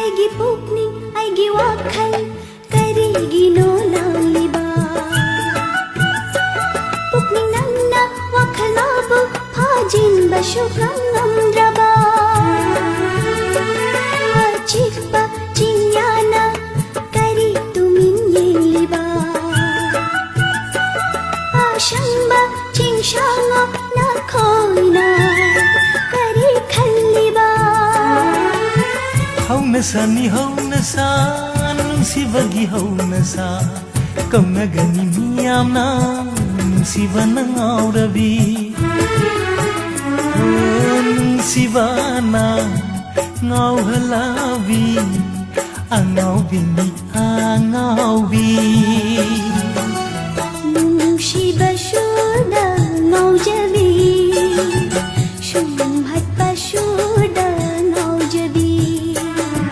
ꯑꯩꯒꯤ ꯄꯨꯛꯅꯤꯡ ꯑꯩꯒꯤ ꯋꯥꯈꯜ ꯀꯔꯤꯒꯤꯅꯣ ꯂꯥꯡꯂꯤꯕ ꯄꯨꯛꯅꯤꯡ ꯅꯪꯅ ꯋꯥꯈꯜ ꯑꯕꯨ ꯐꯥꯖꯤꯟꯕꯁꯨ ꯉꯝꯗ꯭ꯔꯕ ꯑꯆꯤꯛꯄ ꯆꯤꯡꯌꯥꯅ ꯀꯔꯤ ꯇꯨꯃꯤꯟ ꯌꯦꯡꯂꯤꯕ ꯑꯁꯪꯕ ꯆꯤꯡꯁꯥꯡꯉꯣ ꯅꯈꯣꯏꯅ ꯀꯔꯤ ꯈꯜꯂꯤꯕ ꯍꯧꯅꯁꯥꯅꯤ ꯍꯧꯅꯁꯥ ꯅꯨꯡꯁꯤꯕꯒꯤ ꯍꯧꯅꯁꯥ ꯀꯧꯅꯒꯅꯤ ꯃꯤꯌꯥꯝꯅ ꯅꯨꯡꯁꯤꯕꯅ ꯉꯥꯎꯔꯕꯤ ꯅꯨꯡꯁꯤꯕꯅ ꯉꯥꯎꯍꯜꯂꯕꯤ ꯑꯉꯥꯎꯕꯤꯅꯤ ꯑꯉꯥꯎꯕꯤ